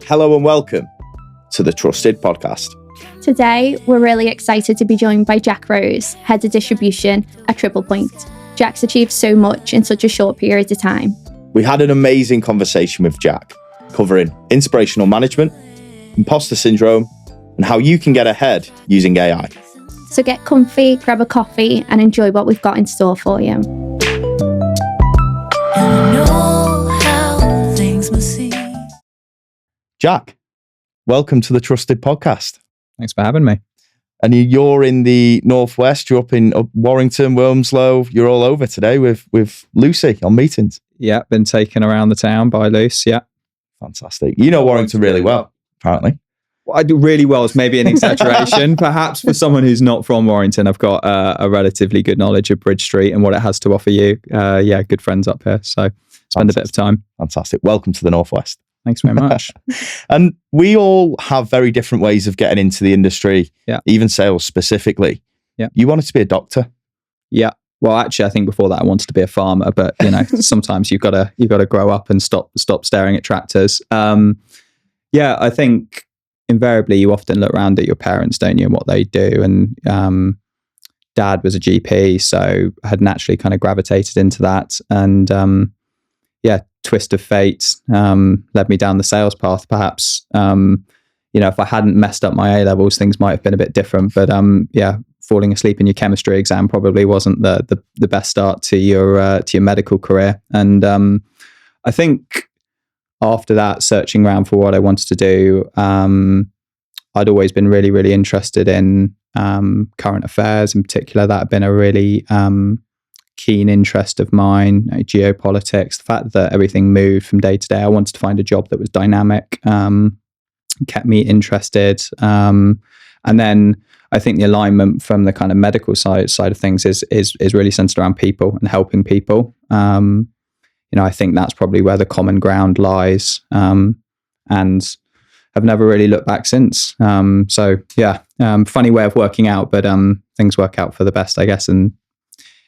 Hello and welcome to the Trusted Podcast. Today, we're really excited to be joined by Jack Rose, Head of Distribution at Triple Point. Jack's achieved so much in such a short period of time. We had an amazing conversation with Jack, covering inspirational management, imposter syndrome, and how you can get ahead using AI. So get comfy, grab a coffee, and enjoy what we've got in store for you. Jack, welcome to the Trusted Podcast. Thanks for having me. And you're in the Northwest, you're up in Warrington, Wilmslow, you're all over today with Lucy on meetings. Yeah, been taken around the town by Luce, yeah. Fantastic. You know Warrington really well, apparently. What I do really well is maybe an exaggeration. Perhaps for someone who's not from Warrington, I've got a relatively good knowledge of Bridge Street and what it has to offer you. Good friends up here, so spend a bit of time. Fantastic. Welcome to the Northwest. Thanks very much. And we all have very different ways of getting into the industry, even sales specifically. Yeah. You wanted to be a doctor? Yeah. Well, actually, I think before that I wanted to be a farmer, but sometimes you've got to grow up and stop staring at tractors. I think invariably you often look around at your parents, don't you, and what they do. And Dad was a GP, so I had naturally kind of gravitated into that. And twist of fate led me down the sales path. Perhaps if I hadn't messed up my A levels, things might have been a bit different. But falling asleep in your chemistry exam probably wasn't the best start to your medical career. And I think after that, searching around for what I wanted to do, I'd always been really, really interested in current affairs in particular. That had been a really keen interest of mine, geopolitics, the fact that everything moved from day to day. I wanted to find a job that was dynamic, kept me interested. And then I think the alignment from the kind of medical side of things is really centered around people and helping people. I think that's probably where the common ground lies, and have never really looked back since. Funny way of working out, but things work out for the best, I guess, and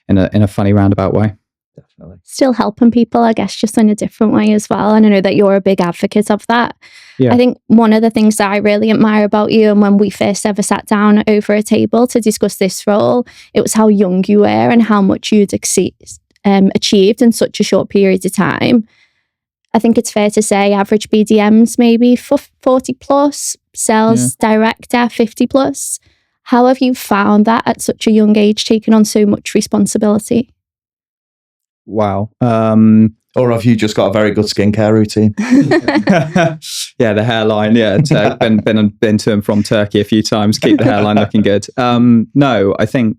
in a funny roundabout way. Definitely. Still helping people, I guess, just in a different way as well. And I know that you're a big advocate of that. Yeah. I think one of the things that I really admire about you, and when we first ever sat down over a table to discuss this role, it was how young you were and how much you'd achieved in such a short period of time. I think it's fair to say average BDMs maybe 40 plus, sales director 50 plus. How have you found that at such a young age, taking on so much responsibility? Wow. Or have you just got a very good skincare routine? The hairline. Yeah, been to and from Turkey a few times. Keep the hairline looking good. No, I think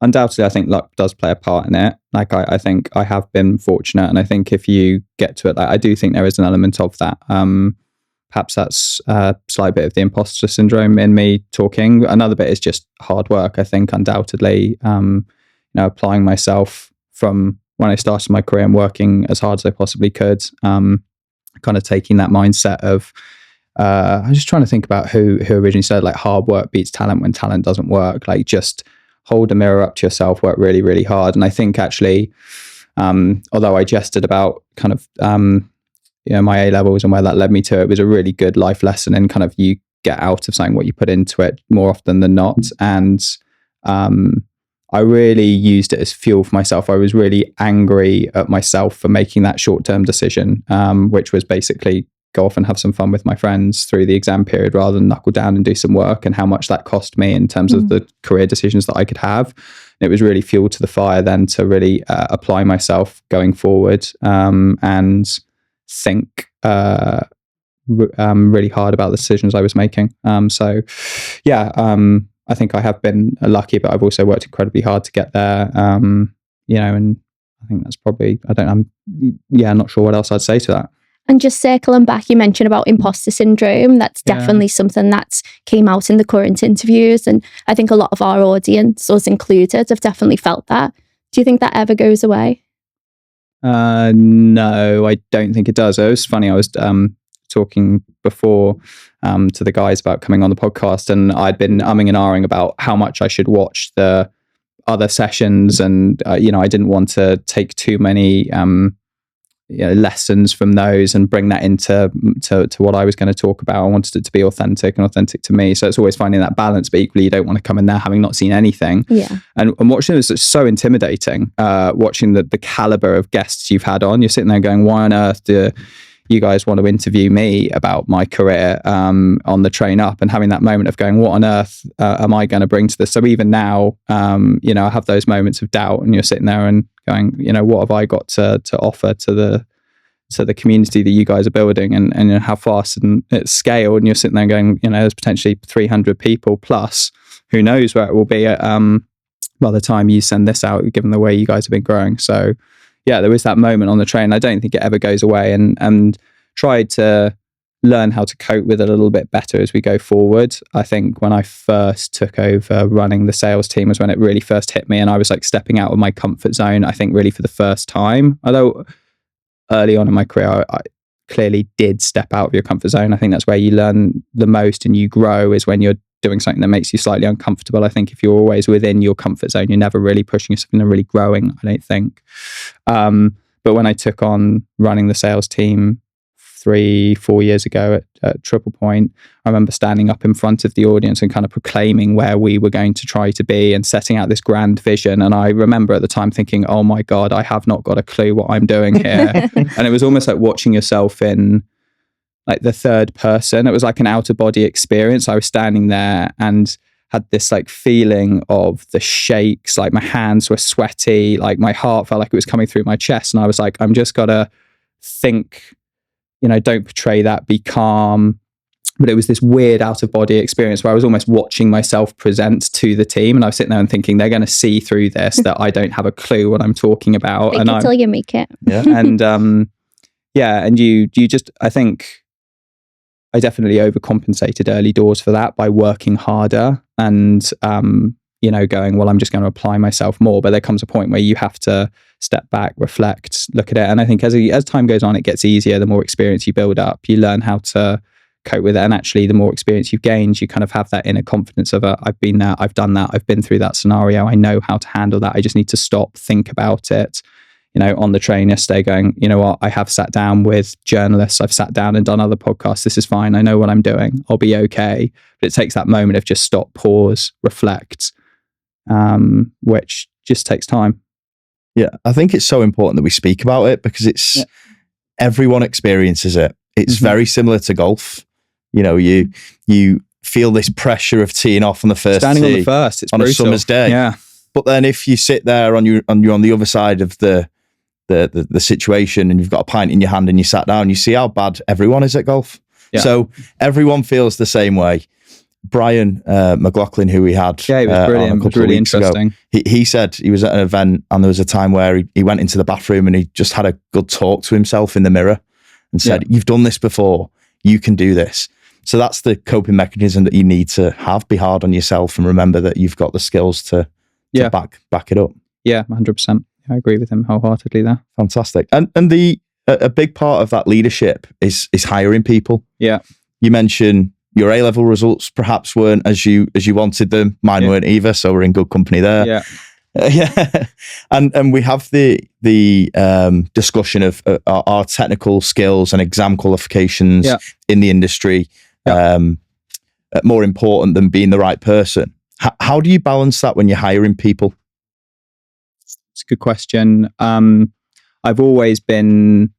undoubtedly, luck does play a part in it. Like I think I have been fortunate, and I think if you get to it, I do think there is an element of that. Perhaps that's a slight bit of the imposter syndrome in me talking. Another bit is just hard work. I think undoubtedly, applying myself from when I started my career and working as hard as I possibly could, kind of taking that mindset of, I'm just trying to think about who originally said like hard work beats talent when talent doesn't work. Like just hold a mirror up to yourself, work really, really hard. And I think actually, although I jested about kind of, my A levels and where that led me to, it was a really good life lesson in kind of you get out of something what you put into it more often than not. And I really used it as fuel for myself. I was really angry at myself for making that short-term decision, which was basically go off and have some fun with my friends through the exam period rather than knuckle down and do some work, and how much that cost me in terms of the career decisions that I could have. And it was really fuel to the fire then to really apply myself going forward, and think really hard about the decisions I was making. I think I have been lucky, but I've also worked incredibly hard to get there. And I think that's probably, I'm not sure what else I'd say to that. And just circling back, you mentioned about imposter syndrome. That's definitely something that's came out in the current interviews. And I think a lot of our audience, us included, have definitely felt that. Do you think that ever goes away? No, I don't think it does. It was funny. I was talking before to the guys about coming on the podcast, and I'd been umming and ahhing about how much I should watch the other sessions, and I didn't want to take too many lessons from those and bring that into what I was going to talk about. I wanted it to be authentic and authentic to me. So it's always finding that balance, but equally you don't want to come in there having not seen anything. Yeah. And watching it was so intimidating, watching the caliber of guests you've had on. You're sitting there going, why on earth do you guys want to interview me about my career on the train up, and having that moment of going, what on earth am I going to bring to this? So even now, I have those moments of doubt, and you're sitting there and going, what have I got to offer to the community that you guys are building, and how fast and at scale, and you're sitting there going, there's potentially 300 people plus, who knows where it will be by the time you send this out, given the way you guys have been growing. So yeah, there was that moment on the train. I don't think it ever goes away, and tried to learn how to cope with it a little bit better as we go forward. I think when I first took over running the sales team was when it really first hit me, and I was like stepping out of my comfort zone, I think really for the first time. Although early on in my career, I clearly did step out of your comfort zone. I think that's where you learn the most and you grow, is when you're doing something that makes you slightly uncomfortable. I think if you're always within your comfort zone, you're never really pushing yourself and really growing, I don't think. But when I took on running the sales team 3-4 years ago at Triple Point, I remember standing up in front of the audience and kind of proclaiming where we were going to try to be and setting out this grand vision. And I remember at the time thinking, oh my God, I have not got a clue what I'm doing here. And it was almost like watching yourself in like the third person. It was like an out of body experience. I was standing there and had this like feeling of the shakes, like my hands were sweaty, like my heart felt like it was coming through my chest. And I was like, I'm just gotta think, don't portray that, be calm. But it was this weird out of body experience where I was almost watching myself present to the team, and I was sitting there and thinking, they're going to see through this that I don't have a clue what I'm talking about. Fake it till you make it. Yeah. And and you just, I think I definitely overcompensated early doors for that by working harder and going, well, I'm just going to apply myself more. But there comes a point where you have to step back, reflect, look at it. And I think as time goes on, it gets easier. The more experience you build up, you learn how to cope with it. And actually, the more experience you've gained, you kind of have that inner confidence of I've been there, I've done that, I've been through that scenario. I know how to handle that. I just need to stop, think about it. On the train yesterday going, what, I have sat down with journalists, I've sat down and done other podcasts. This is fine. I know what I'm doing. I'll be okay. But it takes that moment of just stop, pause, reflect, which just takes time. Yeah, I think it's so important that we speak about it, because everyone experiences it. It's very similar to golf. You feel this pressure of teeing off on the first standing tee on the first. It's on brutal. a summer's day. Yeah. But then if you sit there on the other side of the situation, and you've got a pint in your hand and you sat down, you see how bad everyone is at golf. Yeah. So everyone feels the same way. Brian McLaughlin, who we had he was brilliant. On a couple of weeks ago, he said he was at an event and there was a time where he went into the bathroom and he just had a good talk to himself in the mirror and said, you've done this before, you can do this. So that's the coping mechanism that you need to have. Be hard on yourself and remember that you've got the skills to back it up. Yeah, 100%. I agree with him wholeheartedly there. Fantastic. And a big part of that leadership is hiring people. Yeah. You mentioned your A-level results perhaps weren't as you wanted them. Mine weren't either, so we're in good company there. Yeah. And we have the discussion of our technical skills and exam qualifications in the industry more important than being the right person. How do you balance that when you're hiring people? It's a good question. I've always been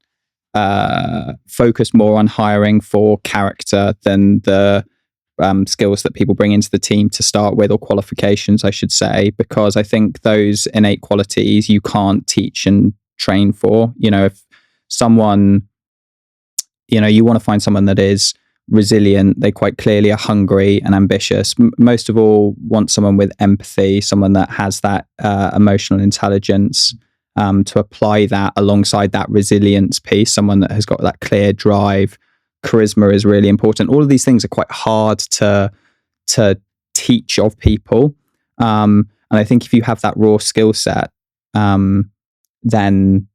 focused more on hiring for character than the skills that people bring into the team to start with, or qualifications, I should say, because I think those innate qualities you can't teach and train for. If someone, you want to find someone that is resilient, they quite clearly are hungry and ambitious. Most of all, want someone with empathy, someone that has that emotional intelligence to apply that alongside that resilience piece, someone that has got that clear drive. Charisma is really important. All of these things are quite hard to teach of people. And I think if you have that raw skill set, then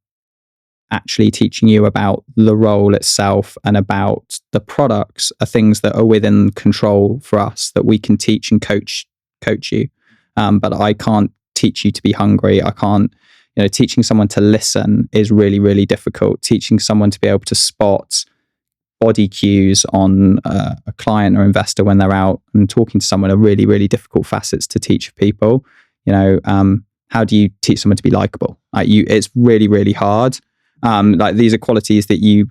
actually teaching you about the role itself and about the products are things that are within control for us, that we can teach and coach you. But I can't teach you to be hungry. I can't, teaching someone to listen is really, really difficult. Teaching someone to be able to spot body cues on a client or investor when they're out and talking to someone are really, really difficult facets to teach people. How do you teach someone to be likable? It's really, really hard. These are qualities that you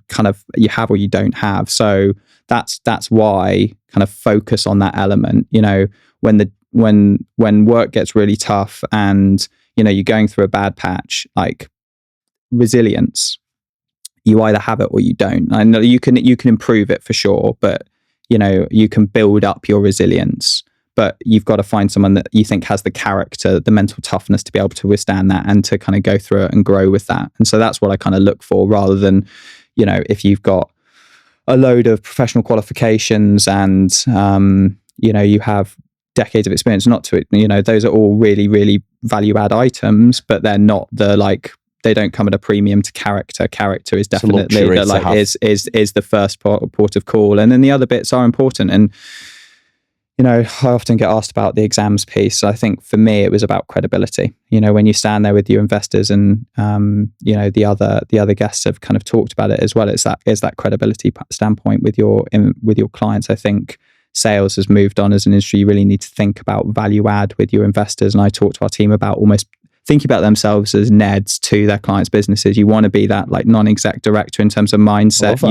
have or you don't have. So that's why kind of focus on that element. When work gets really tough and you're going through a bad patch, like resilience, you either have it or you don't. I know you can improve it for sure, but you can build up your resilience. But you've got to find someone that you think has the character, the mental toughness to be able to withstand that and to kind of go through it and grow with that. And so that's what I kind of look for, rather than, if you've got a load of professional qualifications and, you have decades of experience, those are all really, really value add items, but they're not they don't come at a premium to character. Character is definitely is the first port of call. And then the other bits are important. And, I often get asked about the exams piece. I think for me, it was about credibility. When you stand there with your investors and, the other guests have kind of talked about it as well. It's that credibility standpoint with your clients. I think sales has moved on as an industry. You really need to think about value add with your investors. And I talk to our team about almost thinking about themselves as Neds to their clients' businesses. You want to be that non-exec director in terms of mindset.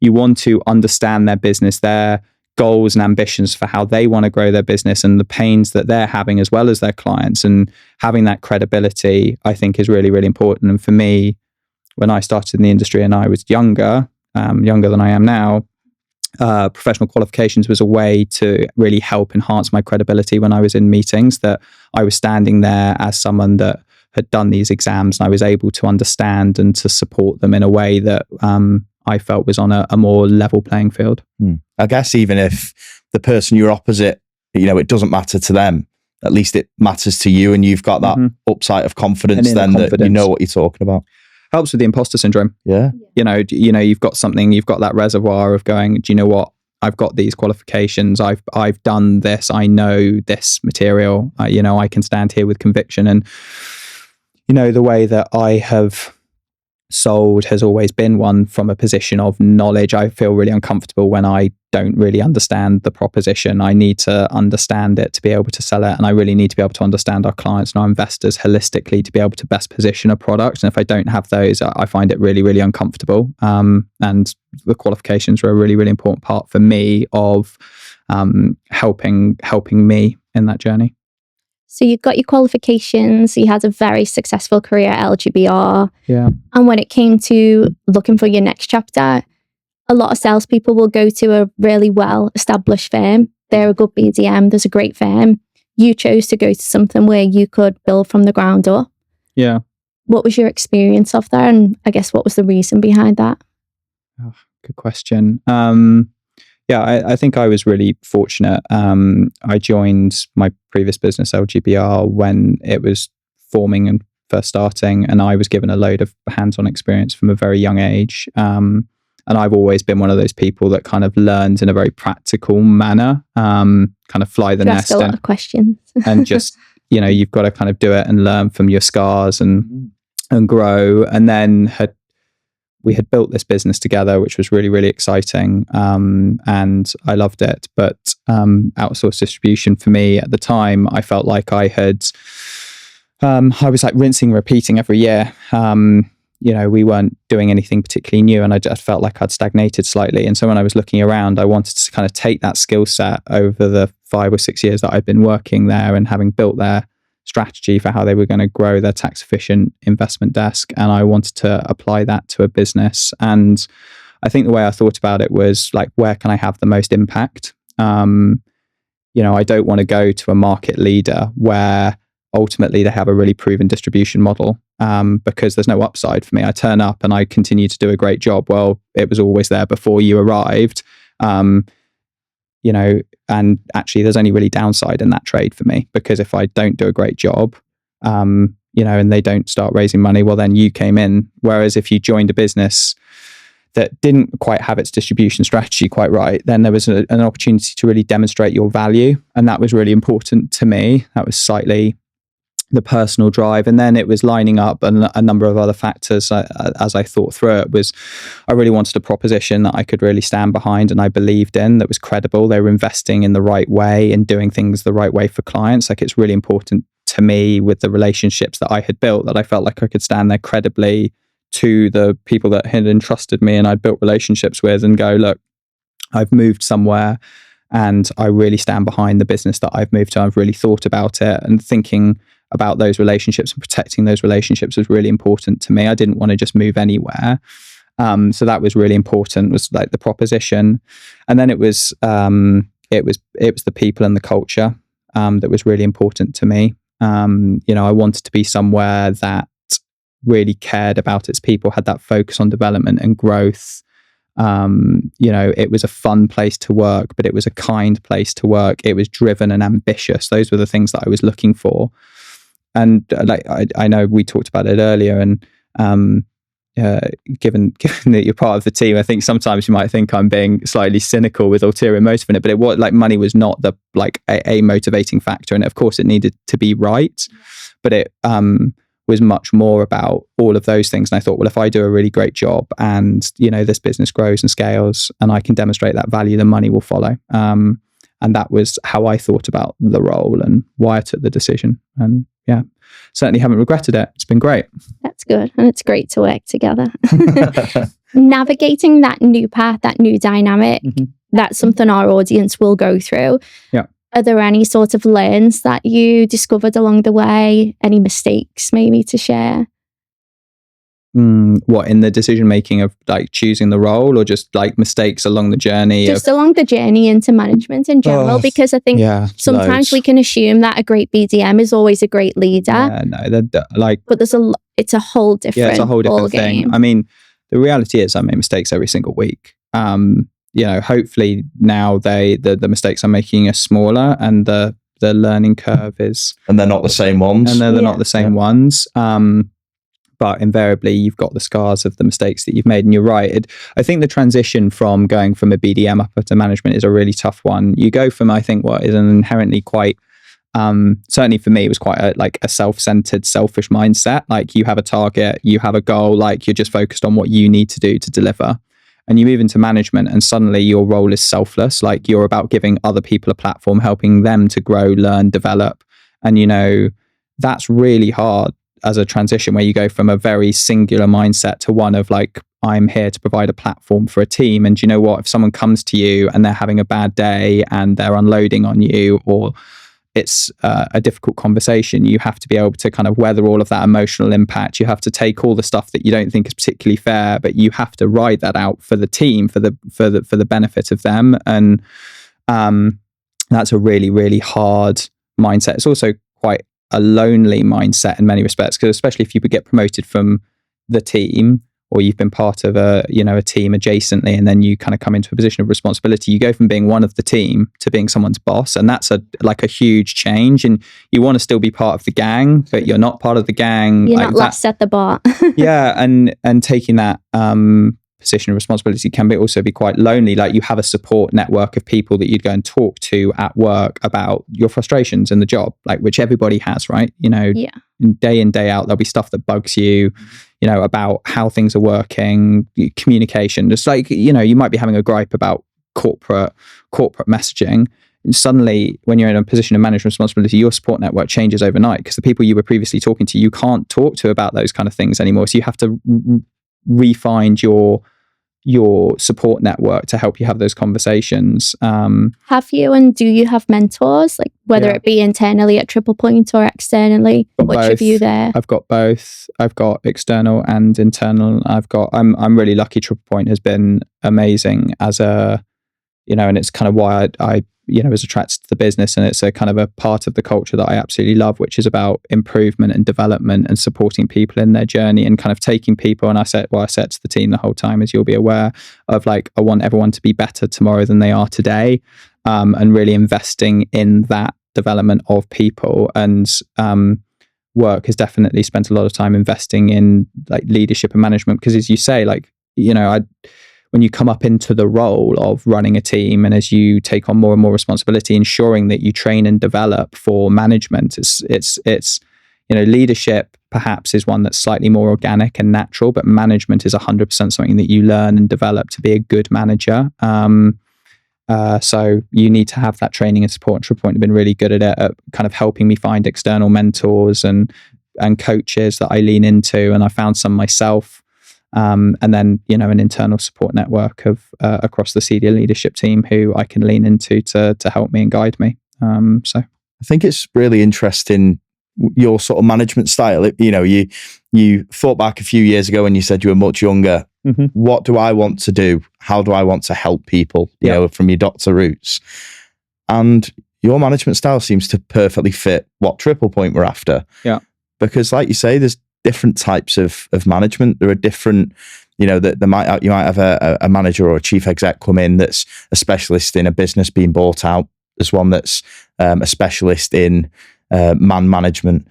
You want to understand their business, their goals and ambitions for how they want to grow their business and the pains that they're having as well as their clients. And having that credibility, I think, is really, really important. And for me, when I started in the industry and I was younger than I am now, professional qualifications was a way to really help enhance my credibility when I was in meetings, that I was standing there as someone that had done these exams and I was able to understand and to support them in a way that I felt was on a more level playing field. I guess even if the person you're opposite, it doesn't matter to them, at least it matters to you, and you've got that upside of confidence that you know what you're talking about. Helps with the imposter syndrome. Yeah. You've got something, you've got that reservoir of going, do you know what? I've got these qualifications. I've done this. I know this material. I can stand here with conviction. And, the way that I have sold has always been one from a position of knowledge. I feel really uncomfortable when I don't really understand the proposition. I need to understand it to be able to sell it. And I really need to be able to understand our clients and our investors holistically to be able to best position a product. And if I don't have those, I find it really, really uncomfortable. And the qualifications were a really, really important part for me of helping me in that journey. So you got your qualifications, you had a very successful career at LGBR. Yeah. And when it came to looking for your next chapter, a lot of salespeople will go to a really well-established firm. They're a good BDM, there's a great firm. You chose to go to something where you could build from the ground up. Yeah. What was your experience of that? And I guess what was the reason behind that? Oh, good question. I think I was really fortunate. I joined my previous business, LGBR, when it was forming and first starting, and I was given a load of hands-on experience from a very young age. And I've always been one of those people that kind of learned in a very practical manner, kind of fly the nest. Ask a lot of questions. And just, you've got to kind of do it and learn from your scars and grow. And then we had built this business together, which was really, really exciting. And I loved it. But outsourced distribution for me at the time, I felt like I was like rinsing, repeating every year. We weren't doing anything particularly new, and I just felt like I'd stagnated slightly. And so when I was looking around, I wanted to kind of take that skill set over the 5 or 6 years that I'd been working there and having built their strategy for how they were going to grow their tax efficient investment desk. And I wanted to apply that to a business. And I think the way I thought about it was like, where can I have the most impact? I don't want to go to a market leader where ultimately they have a really proven distribution model, because there's no upside for me. I turn up and I continue to do a great job. Well, it was always there before you arrived. And actually there's only really downside in that trade for me, because if I don't do a great job, and they don't start raising money, well, then you came in. Whereas if you joined a business that didn't quite have its distribution strategy quite right, then there was an opportunity to really demonstrate your value. And that was really important to me. That was slightly the personal drive. And then it was lining up a number of other factors. As I thought through it, was I really wanted a proposition that I could really stand behind and I believed in, that was credible. They were investing in the right way and doing things the right way for clients. Like, it's really important to me with the relationships that I had built, that I felt like I could stand there credibly to the people that had entrusted me and I'd built relationships with, and go, look, I've moved somewhere and I really stand behind the business that I've moved to. I've really thought about it, and thinking about those relationships and protecting those relationships was really important to me. I didn't want to just move anywhere. So that was really important, was like the proposition. And then it was the people and the culture that was really important to me. I wanted to be somewhere that really cared about its people, had that focus on development and growth. It was a fun place to work, but it was a kind place to work. It was driven and ambitious. Those were the things that I was looking for. And I know we talked about it earlier, and given that you're part of the team, I think sometimes you might think I'm being slightly cynical with ulterior motive in it, but it was like, money was not the a motivating factor, and of course it needed to be right, but it was much more about all of those things. And I thought, well, if I do a really great job and this business grows and scales and I can demonstrate that value, the money will follow. And that was how I thought about the role and why I took the decision. And yeah, certainly haven't regretted it. It's been great. That's good. And it's great to work together. Navigating that new path, that new dynamic, that's something our audience will go through. Yeah. Are there any sort of learns that you discovered along the way? Any mistakes maybe to share? What, in the decision making of like choosing the role, or just like mistakes along the journey? Just along the journey into management in general, because I think sometimes we can assume that a great BDM is always a great leader. Yeah, no, but it's a whole different, it's a whole different thing. game. I mean, the reality is I make mistakes every single week. Hopefully now the mistakes I'm making are smaller, and the learning curve is, and they're not the same ones. And they're not the same ones. But invariably, you've got the scars of the mistakes that you've made. And you're right. I think the transition from going from a BDM up to management is a really tough one. You go from, I think, what is an inherently quite, certainly for me, it was quite a self-centered, selfish mindset. Like, you have a target, you have a goal, like you're just focused on what you need to do to deliver. And you move into management and suddenly your role is selfless. Like, you're about giving other people a platform, helping them to grow, learn, develop. And, that's really hard as a transition, where you go from a very singular mindset to one of like, I'm here to provide a platform for a team. And you know what? If someone comes to you and they're having a bad day and they're unloading on you, or it's a difficult conversation, you have to be able to kind of weather all of that emotional impact. You have to take all the stuff that you don't think is particularly fair, but you have to ride that out for the team, for the benefit of them. And that's a really, really hard mindset. It's also quite a lonely mindset in many respects, because especially if you get promoted from the team, or you've been part of a team adjacently, and then you kind of come into a position of responsibility, you go from being one of the team to being someone's boss. And that's a huge change. And you want to still be part of the gang, but you're not part of the gang. You're not last at the bar. Yeah. And taking that position of responsibility can also be quite lonely. Like, you have a support network of people that you'd go and talk to at work about your frustrations in the job, like, which everybody has, right? Day in, day out, there'll be stuff that bugs you, about how things are working, communication. Just like, you might be having a gripe about corporate messaging. And suddenly, when you're in a position of management responsibility, your support network changes overnight, because the people you were previously talking to, you can't talk to about those kind of things anymore. So you have to re-find your support network to help you have those conversations. Have you, and do you have mentors, like whether it be internally at Triple Point or externally? Which of you there? I've got both. I've got external and internal. I'm really lucky. Triple Point has been amazing as a, and it's kind of why I was attracted to the business, and it's a kind of a part of the culture that I absolutely love, which is about improvement and development and supporting people in their journey, and kind of taking people. And I said to the team the whole time, as you'll be aware of, like, I want everyone to be better tomorrow than they are today, and really investing in that development of people. And work has definitely spent a lot of time investing in like leadership and management, because as you say, like, when you come up into the role of running a team, and as you take on more and more responsibility, ensuring that you train and develop for management, it's leadership perhaps is one that's slightly more organic and natural, but management is 100% something that you learn and develop to be a good manager. So you need to have that training and support. TriplePoint have been really good at it, at kind of helping me find external mentors and coaches that I lean into, and I found some myself. And then, an internal support network of across the senior leadership team who I can lean into to help me and guide me. So I think it's really interesting, your sort of management style. You thought back a few years ago when you said you were much younger. Mm-hmm. What do I want to do? How do I want to help people? You know, from your doctor roots, and your management style seems to perfectly fit what TriplePoint were after. Yeah, because like you say, there's different types of management. There are different, you might have a manager or a chief exec come in that's a specialist in a business being bought out. There's one that's a specialist in man management.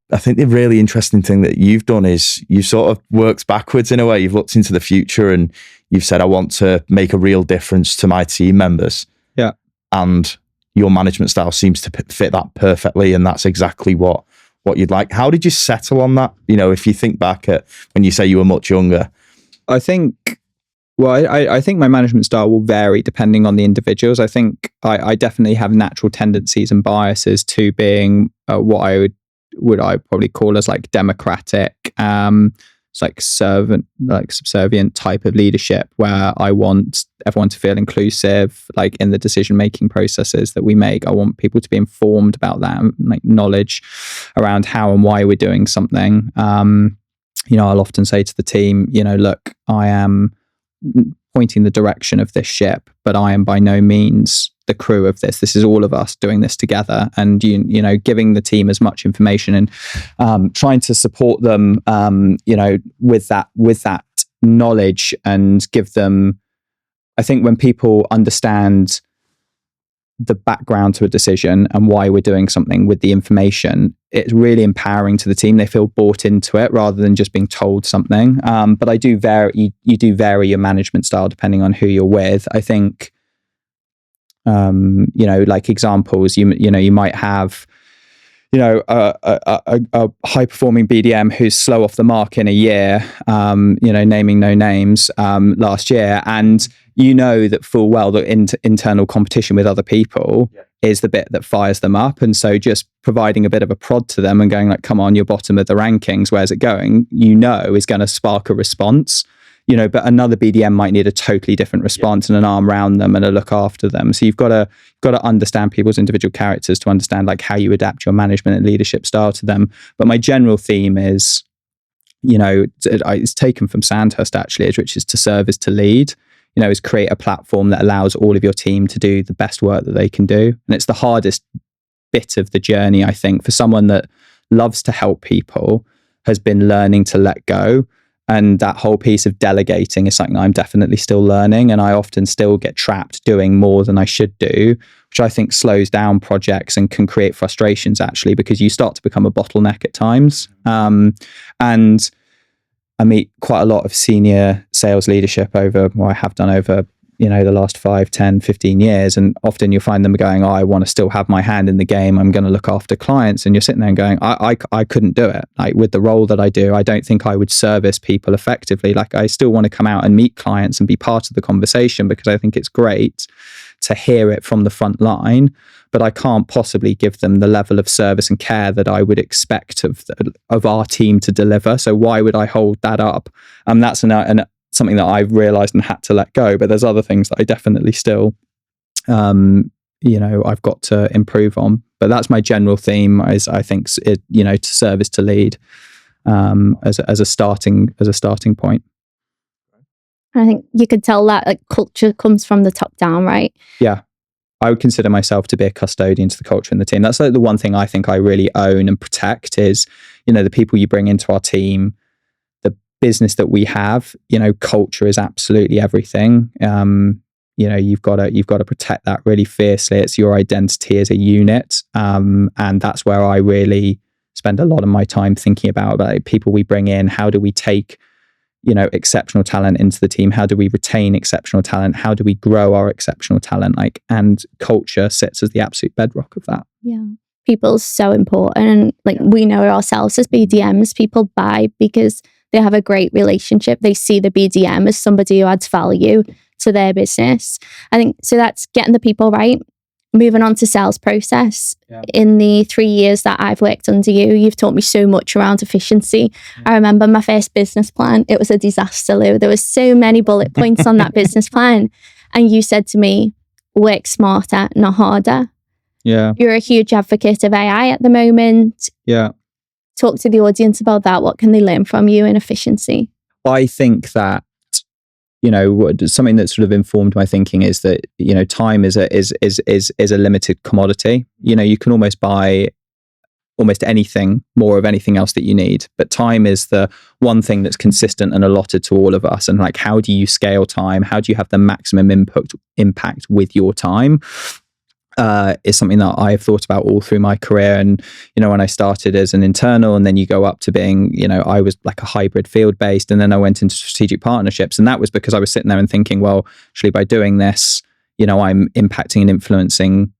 I think the really interesting thing that you've done is you sort of worked backwards in a way. You've looked into the future and you've said, I want to make a real difference to my team members. Yeah. And your management style seems to fit that perfectly. And that's exactly what you'd like. How did you settle on that? If you think back at when you say you were much younger. I think my management style will vary depending on the individuals. I think I definitely have natural tendencies and biases to being what I would probably call as like democratic, it's like subservient type of leadership, where I want everyone to feel inclusive, like in the decision-making processes that we make. I want people to be informed about that, like knowledge around how and why we're doing something. I'll often say to the team, look, I am pointing the direction of this ship, but I am by no means the crew of this. This is all of us doing this together, and giving the team as much information and trying to support them, with that knowledge, and give them. I think when people understand the background to a decision and why we're doing something with the information, it's really empowering to the team. They feel bought into it rather than just being told something. But I do vary. You do vary your management style depending on who you're with. I think, like examples, you might have, a high performing BDM who's slow off the mark in a year, naming no names, last year. And that full well that internal competition with other people is the bit that fires them up. And so just providing a bit of a prod to them and going like, come on, you're bottom of the rankings, where's it going? Is going to spark a response. But another BDM might need a totally different response and an arm around them and a look after them. So you've got to understand people's individual characters to understand like how you adapt your management and leadership style to them. But my general theme is, it's taken from Sandhurst actually, which is to serve is to lead. Is create a platform that allows all of your team to do the best work that they can do. And it's the hardest bit of the journey, I think, for someone that loves to help people, has been learning to let go. And that whole piece of delegating is something I'm definitely still learning. And I often still get trapped doing more than I should do, which I think slows down projects and can create frustrations actually, because you start to become a bottleneck at times. And I meet quite a lot of senior sales leadership I have done over, the last 5, 10, 15 years. And often you'll find them going, I want to still have my hand in the game. I'm going to look after clients. And you're sitting there and going, I couldn't do it. Like with the role that I do, I don't think I would service people effectively. Like I still want to come out and meet clients and be part of the conversation because I think it's great to hear it from the front line, but I can't possibly give them the level of service and care that I would expect of our team to deliver. So why would I hold that up? That's something that I've realized and had to let go. But there's other things that I definitely still, I've got to improve on. But that's my general theme. Is I think to serve is to lead, as a starting point. I think you could tell that like culture comes from the top down, right? Yeah. I would consider myself to be a custodian to the culture in the team. That's like the one thing I think I really own and protect is, the people you bring into our team, the business that we have, culture is absolutely everything. You've got to protect that really fiercely. It's your identity as a unit. And that's where I really spend a lot of my time thinking about people we bring in. How do we take exceptional talent into the team? How do we retain exceptional talent? How do we grow our exceptional talent? And culture sits as the absolute bedrock of that. Yeah. people's so important. And like we know ourselves as BDMs, people buy because they have a great relationship. They see the BDM as somebody who adds value to their business. I think so. That's getting the people right. Moving on to sales process. Yeah. In the 3 years that I've worked under you, you've taught me so much around efficiency. I remember my first business plan. It was a disaster, Lou. There were so many bullet points on that business plan. And you said to me, work smarter, not harder. Yeah. You're a huge advocate of AI at the moment. Yeah. Talk to the audience about that. What can they learn from you in efficiency? I think that, you know, something that sort of informed my thinking is that, you know, time is a limited commodity. You know, you can almost buy almost anything, more of anything else that you need. But time is the one thing that's consistent and allotted to all of us. And like, how do you scale time? How do you have the maximum impact with your time? Is something that I've thought about all through my career. And, you know, when I started as an internal and then you go up to being, you know, I was like a hybrid field based, and then I went into strategic partnerships. And that was because I was sitting there and thinking, well, actually by doing this, you know, I'm impacting and influencing,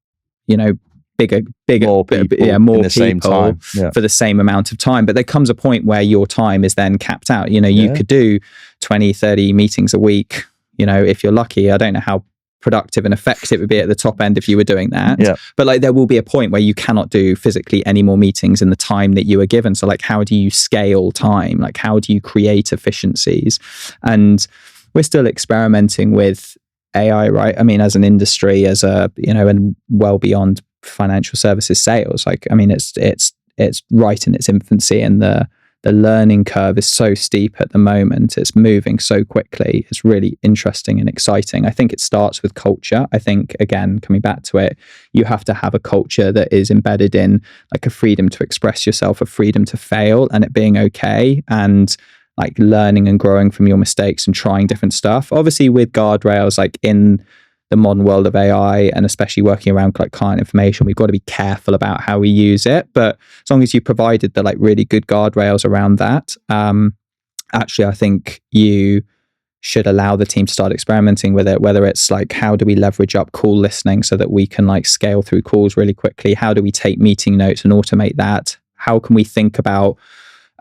you know, more people same time. Yeah. For the same amount of time. But there comes a point where your time is then capped out. You know, you could do 20, 30 meetings a week, you know, if you're lucky. I don't know how productive and effective it would be at the top end if you were doing that. Yeah. But like there will be a point where you cannot do physically any more meetings in the time that you are given. So like, how do you scale time? Like, how do you create efficiencies? And we're still experimenting with AI, right? I mean, as an industry, as a, you know, and well beyond financial services sales, like, I mean, it's right in its infancy, and the learning curve is so steep at the moment. It's moving so quickly. It's really interesting and exciting. I think it starts with culture. I think, again, coming back to it, you have to have a culture that is embedded in like a freedom to express yourself, a freedom to fail, and it being okay, and like learning and growing from your mistakes and trying different stuff. Obviously with guardrails, like in the modern world of AI, and especially working around like client information, we've got to be careful about how we use it. But as long as you provided the like really good guardrails around that, actually, I think you should allow the team to start experimenting with it, whether it's like, how do we leverage up call listening so that we can like scale through calls really quickly? How do we take meeting notes and automate that? How can we think about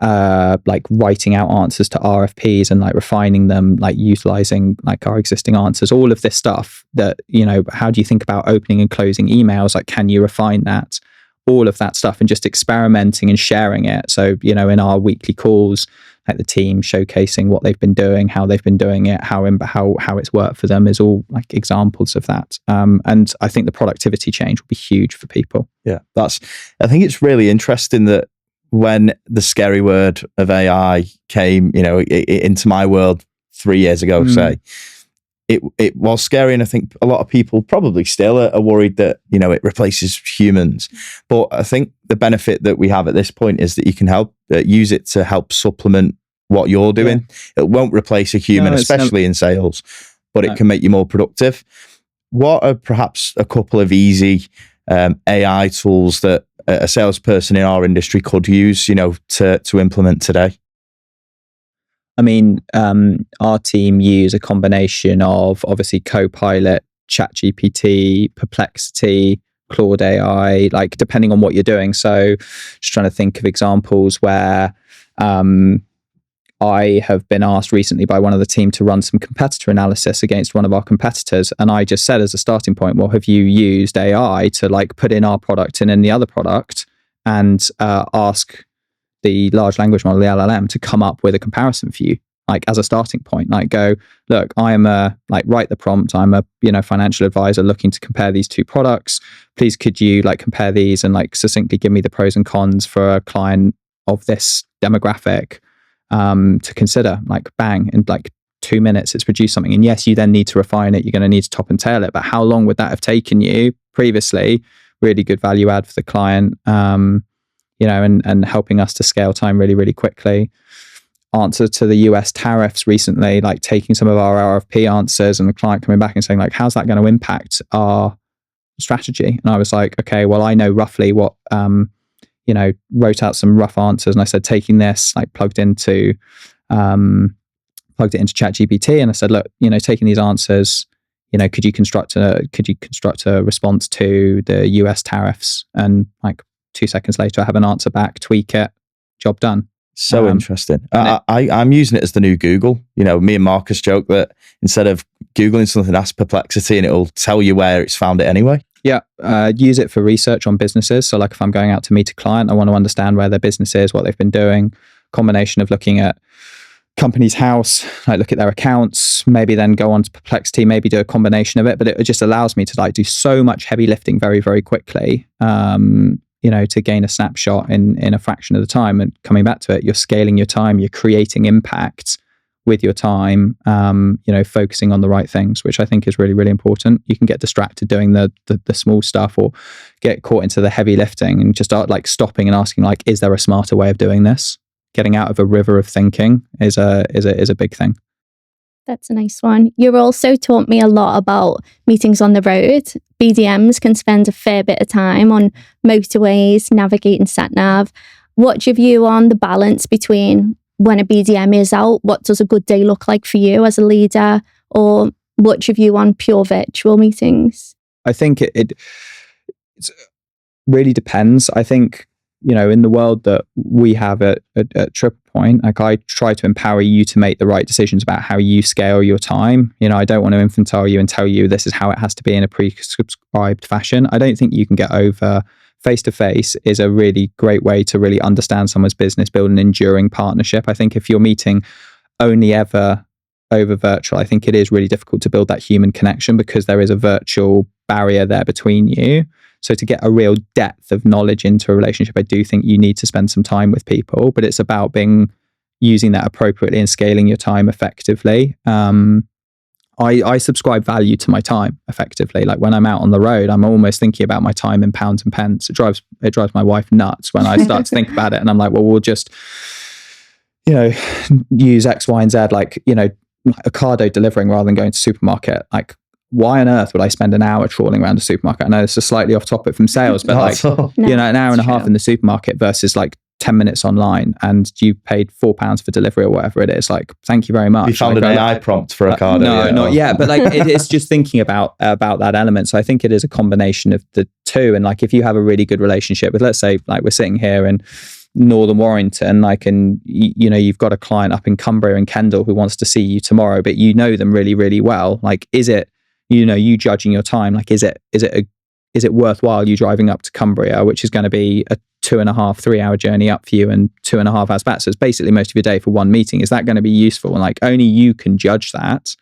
like writing out answers to RFPs and like refining them, like utilizing like our existing answers, all of this stuff that, you know, how do you think about opening and closing emails? Like, can you refine that? All of that stuff, and just experimenting and sharing it. So, you know, in our weekly calls, like the team showcasing what they've been doing, how they've been doing it, how it's worked for them is all like examples of that. And I think the productivity change will be huge for people. Yeah, I think it's really interesting that when the scary word of AI came, you know, into my world 3 years ago, say, it was scary. And I think a lot of people probably still are worried that, you know, it replaces humans. But I think the benefit that we have at this point is that you can use it to help supplement what you're doing. Yeah. It won't replace a human, especially in sales, but it can make you more productive. What are perhaps a couple of easy AI tools that a salesperson in our industry could use, you know, to implement today? I mean, our team use a combination of obviously Copilot, ChatGPT, Perplexity, Claude AI, like depending on what you're doing. So just trying to think of examples where I have been asked recently by one of the team to run some competitor analysis against one of our competitors. And I just said as a starting point, well, have you used AI to like put in our product and in the other product and ask the large language model, the LLM, to come up with a comparison for you, like as a starting point? Like, go, look, I am write the prompt. I'm a, you know, financial advisor looking to compare these two products. Please, could you like compare these and like succinctly give me the pros and cons for a client of this demographic to consider? Like, bang, in like 2 minutes, it's produced something. And yes, you then need to refine it. You're going to need to top and tail it. But how long would that have taken you previously? Really good value add for the client. You know, and helping us to scale time really, really quickly. Answer to the US tariffs recently, like taking some of our RFP answers and the client coming back and saying like, how's that going to impact our strategy? And I was like, okay, well, I know roughly what, you know, wrote out some rough answers. And I said, taking this, like plugged it into ChatGPT. And I said, look, you know, taking these answers, you know, could you construct a response to the US tariffs? And like, 2 seconds later I have an answer back, tweak it, job done. So interesting. I'm using it as the new Google. Me and Marcus joke that instead of Googling something, ask Perplexity and it'll tell you where it's found it anyway. Yeah. Use it for research on businesses. So like if I'm going out to meet a client, I want to understand where their business is, what they've been doing. Combination of looking at company's house, like look at their accounts, maybe then go on to Perplexity, maybe do a combination of it. But it just allows me to like do so much heavy lifting very, very quickly. To gain a snapshot in a fraction of the time. And coming back to it, you're scaling your time, you're creating impact with your time, focusing on the right things, which I think is really, really important. You can get distracted doing the small stuff or get caught into the heavy lifting and just start like stopping and asking like, is there a smarter way of doing this? Getting out of a river of thinking is a big thing. That's a nice one. You've also taught me a lot about meetings on the road. BDMs can spend a fair bit of time on motorways, navigating sat-nav. What's your view on the balance between when a BDM is out? What does a good day look like for you as a leader? Or what's your view on pure virtual meetings? I think it really depends. I think, in the world that we have at Triple Point, like I try to empower you to make the right decisions about how you scale your time. I don't want to infantile you and tell you this is how it has to be in a prescribed fashion. I don't think you can get over. Face-to-face is a really great way to really understand someone's business, build an enduring partnership. I think if you're meeting only ever over virtual, I think it is really difficult to build that human connection because there is a virtual barrier there between you. So to get a real depth of knowledge into a relationship, I do think you need to spend some time with people, but it's about using that appropriately and scaling your time effectively. I subscribe value to my time effectively. Like when I'm out on the road, I'm almost thinking about my time in pounds and pence. It drives my wife nuts when I start to think about it. And I'm like, well, we'll just, use X, Y, and Z, like, Ocado delivering rather than going to supermarket. Like, why on earth would I spend an hour trawling around a supermarket? I know this is slightly off topic from sales, but an hour and a half in the supermarket versus like 10 minutes online, and you paid £4 for delivery or whatever it is. Like, thank you very much. You found an AI prompt for Ocado? No, not yet. But like, it's just thinking about that element. So I think it is a combination of the two. And like, if you have a really good relationship with, let's say, like we're sitting here in Northern Warrington, like, and you've got a client up in Cumbria and Kendal who wants to see you tomorrow, but you know them really, really well. Like, is it, you judging your time? Like, is it worthwhile you driving up to Cumbria, which is going to be a 2.5-3 hour journey up for you and 2.5 hours back? So it's basically most of your day for one meeting. Is that going to be useful? And like, only you can judge that.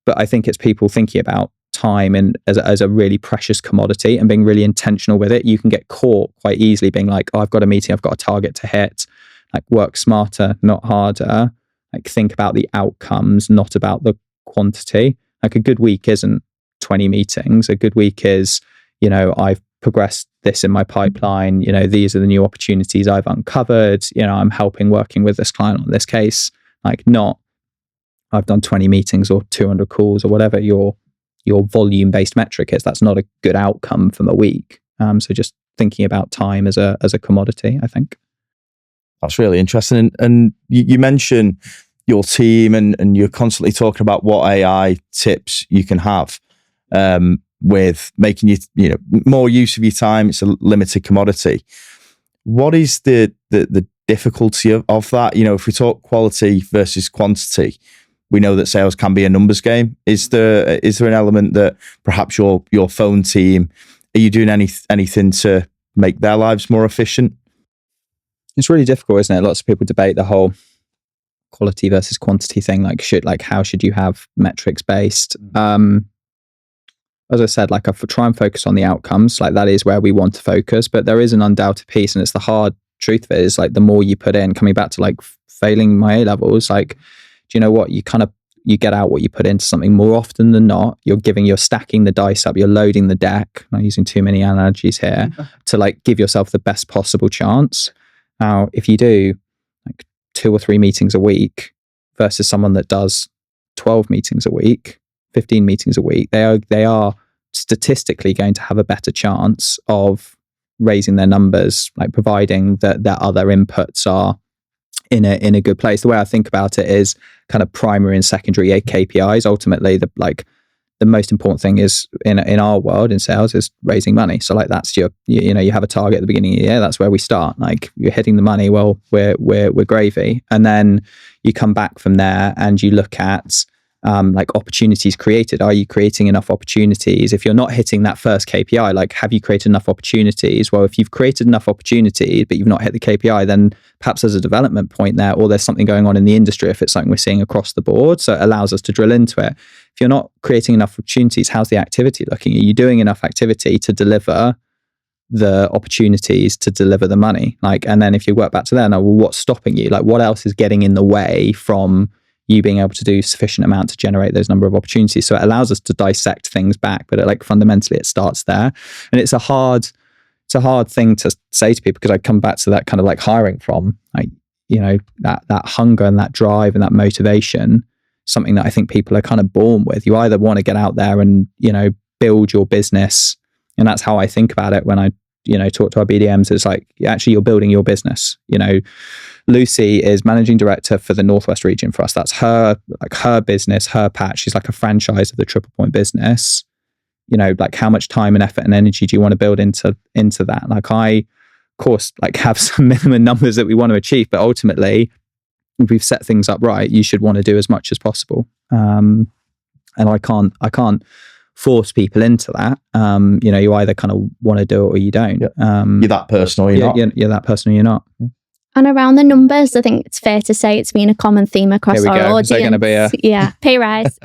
But I think it's people thinking about time and as a really precious commodity and being really intentional with it. You can get caught quite easily being like, oh, I've got a meeting, I've got a target to hit. Like, work smarter, not harder. Like, think about the outcomes, not about the quantity. Like, a good week isn't 20 meetings. A good week is, I've progressed this in my pipeline. These are the new opportunities I've uncovered. I'm working with this client on this case. Like, not I've done 20 meetings or 200 calls or whatever your volume-based metric is. That's not a good outcome from a week. So just thinking about time as a commodity, I think. That's really interesting. And you mentioned your team and you're constantly talking about what AI tips you can have with making you more use of your time. It's a limited commodity. What is the difficulty of that? If we talk quality versus quantity, we know that sales can be a numbers game. Is there an element that perhaps your phone team, are you doing anything to make their lives more efficient? It's really difficult, isn't it? Lots of people debate the whole quality versus quantity thing. Like, how should you have metrics based? As I said, like, I try and focus on the outcomes. Like, that is where we want to focus. But there is an undoubted piece, and it's the hard truth of it, is like, the more you put in, coming back to like failing my A levels, like, do you know what? You get out what you put into something more often than not. You're stacking the dice up, you're loading the deck. I'm not using too many analogies here to like give yourself the best possible chance. Now, if you do like 2 or 3 meetings a week versus someone that does 12 meetings a week, 15 meetings a week, they are statistically going to have a better chance of raising their numbers, like providing that their other inputs are in a good place. The way I think about it is kind of primary and secondary KPIs. Ultimately, the the most important thing is in our world in sales is raising money. So like that's you have a target at the beginning of the year. That's where we start. Like you're hitting the money. Well, we're gravy. And then you come back from there and you look at like opportunities created. Are you creating enough opportunities? If you're not hitting that first KPI, like have you created enough opportunities? Well, if you've created enough opportunities, but you've not hit the KPI, then perhaps there's a development point there, or there's something going on in the industry if it's something we're seeing across the board. So it allows us to drill into it. If you're not creating enough opportunities, how's the activity looking? Are you doing enough activity to deliver the opportunities to deliver the money? Like, and then if you work back to there, now, well, what's stopping you? Like what else is getting in the way from you being able to do sufficient amount to generate those number of opportunities? So it allows us to dissect things back, but fundamentally it starts there. And it's a hard thing to say to people, because I come back to that kind of like hiring from, like, that hunger and that drive and that motivation, something that I think people are kind of born with. You either want to get out there and, build your business. And that's how I think about it when I, talk to our BDMs. It's like, actually, you're building your business. Lucy is managing director for the Northwest region for us. That's her business, her patch. She's like a franchise of the Triple Point business. Like how much time and effort and energy do you want to build into that? Like I, of course, like have some minimum numbers that we want to achieve, but ultimately, if we've set things up right, you should want to do as much as possible. And I can't force people into that. You either kind of want to do it or you don't. Yep. You're that person or you're not. You're that person or you're not. And around the numbers, I think it's fair to say it's been a common theme across our audience. Is there going to be pay rise.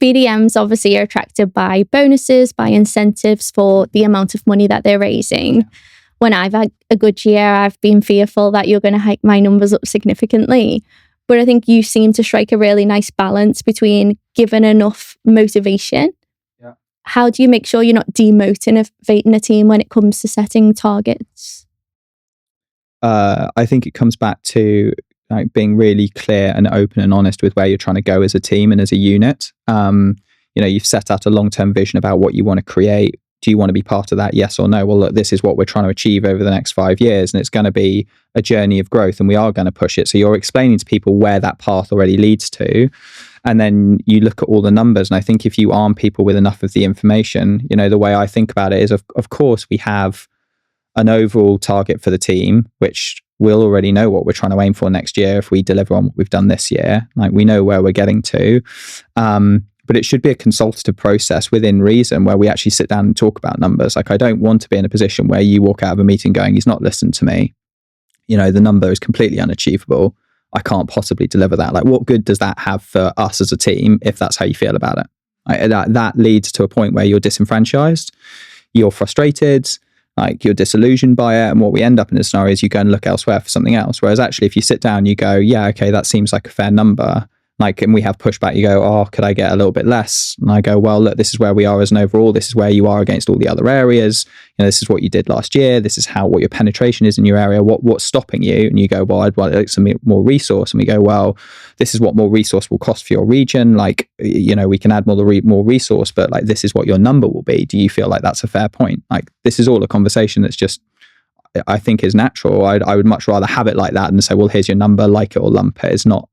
BDMs obviously are attracted by bonuses, by incentives for the amount of money that they're raising. Yeah. When I've had a good year, I've been fearful that you're going to hike my numbers up significantly. But I think you seem to strike a really nice balance between giving enough motivation. Yeah. How do you make sure you're not demotivating a team when it comes to setting targets? I think it comes back to like being really clear and open and honest with where you're trying to go as a team and as a unit. You've set out a long-term vision about what you want to create. Do you want to be part of that? Yes or no? Well, look, this is what we're trying to achieve over the next 5 years, and it's going to be a journey of growth, and we are going to push it. So you're explaining to people where that path already leads to, and then you look at all the numbers. And I think if you arm people with enough of the information, the way I think about it is, of course, we have an overall target for the team, which we'll already know what we're trying to aim for next year if we deliver on what we've done this year. Like we know where we're getting to. But it should be a consultative process within reason where we actually sit down and talk about numbers. Like I don't want to be in a position where you walk out of a meeting going, he's not listened to me. The number is completely unachievable. I can't possibly deliver that. Like what good does that have for us as a team if that's how you feel about it? Like, that leads to a point where you're disenfranchised, you're frustrated, like you're disillusioned by it. And what we end up in this scenario is you go and look elsewhere for something else. Whereas actually, if you sit down, you go, yeah, okay, that seems like a fair number. Like, and we have pushback, you go, oh, could I get a little bit less? And I go, well, look, this is where we are as an overall. This is where you are against all the other areas. This is what you did last year. This is what your penetration is in your area. What's stopping you? And you go, well, I'd like some more resource. And we go, well, this is what more resource will cost for your region. Like, we can add more resource, but like, this is what your number will be. Do you feel like that's a fair point? Like, this is all a conversation that's just, I think is natural. I would much rather have it like that than say, well, here's your number, like it or lump it. It's not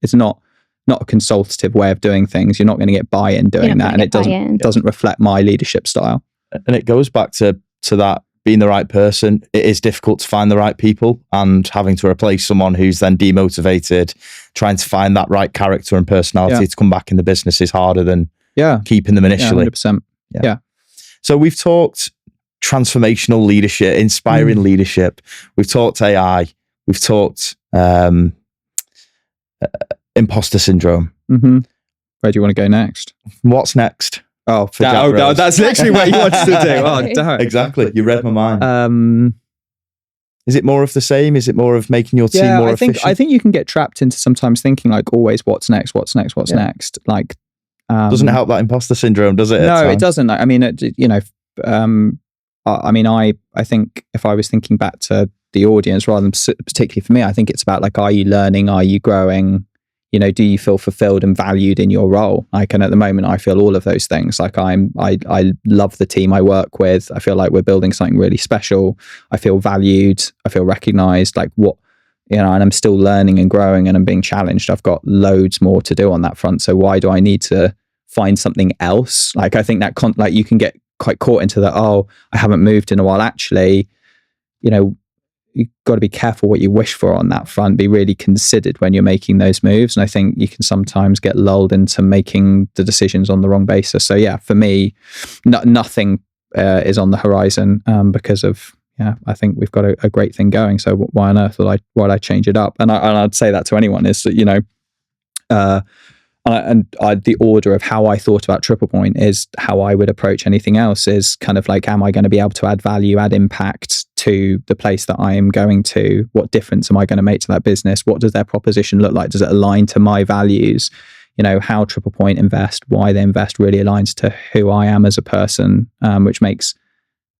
a consultative way of doing things. You're not going to get buy-in doing that, and it doesn't reflect my leadership style. And it goes back to that being the right person. It is difficult to find the right people, and having to replace someone who's then demotivated, trying to find that right character and personality to come back in the business is harder than keeping them initially. 100%. Yeah. So we've talked transformational leadership, inspiring leadership. We've talked AI. We've talked imposter syndrome. Mm-hmm. Where do you want to go next? What's next? Oh, that's literally what you wanted to do. Oh, don't. Exactly. You read my mind. Is it more of the same? Is it more of making your team more efficient? I think you can get trapped into sometimes thinking like always, what's next? Like, doesn't help that imposter syndrome, does it? No, it doesn't. I mean, I think if I was thinking back to the audience rather than particularly for me, I think it's about like, are you learning? Are you growing? Do you feel fulfilled and valued in your role? Like, and at the moment, I feel all of those things. Like, I love the team I work with. I feel like we're building something really special. I feel valued. I feel recognized. Like and I'm still learning and growing, and I'm being challenged. I've got loads more to do on that front. So why do I need to find something else. Like I think that like you can get quite caught into that, oh, I haven't moved in a while. Actually, you've got to be careful what you wish for on that front, be really considered when you're making those moves. And I think you can sometimes get lulled into making the decisions on the wrong basis. So yeah, for me, nothing is on the horizon because of, I think we've got a great thing going. So why on earth would I change it up? And I'd say that to anyone is that, the order of how I thought about TriplePoint is how I would approach anything else, is kind of like, am I going to be able to add value, add impact to the place that I am going to? What difference am I going to make to that business? What does their proposition look like? Does it align to my values? How TriplePoint invest, why they invest really aligns to who I am as a person, which makes,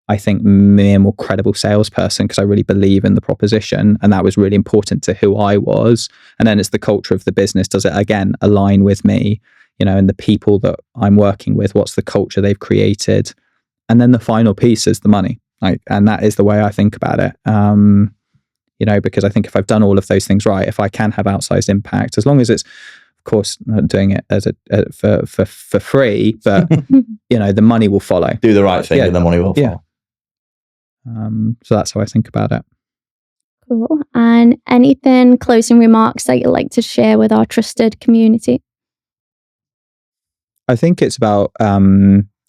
I think, me a more credible salesperson because I really believe in the proposition, and that was really important to who I was. And then it's the culture of the business. Does it again align with me, and the people that I'm working with? What's the culture they've created? And then the final piece is the money, and that is the way I think about it. Because I think if I've done all of those things right, if I can have outsized impact, as long as it's, of course, not doing it as for free, but the money will follow. Do the right thing, and the money will follow. Yeah. So that's how I think about it. Cool. And anything, closing remarks that you'd like to share with our trusted community? I think it's about, I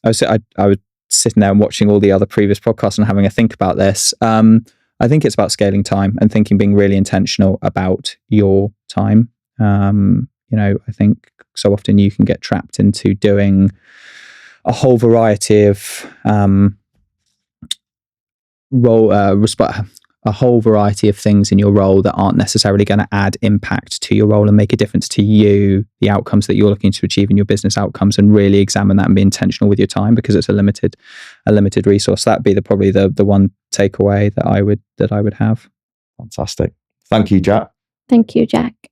was sitting there and watching all the other previous podcasts and having a think about this. I think it's about scaling time and being really intentional about your time. I think so often you can get trapped into doing a whole variety of a whole variety of things in your role that aren't necessarily going to add impact to your role and make a difference to you, the outcomes that you're looking to achieve in your business outcomes, and really examine that and be intentional with your time because it's a limited resource. That'd be probably the one takeaway that I would have. Fantastic. Thank you, Jack. Thank you, Jack.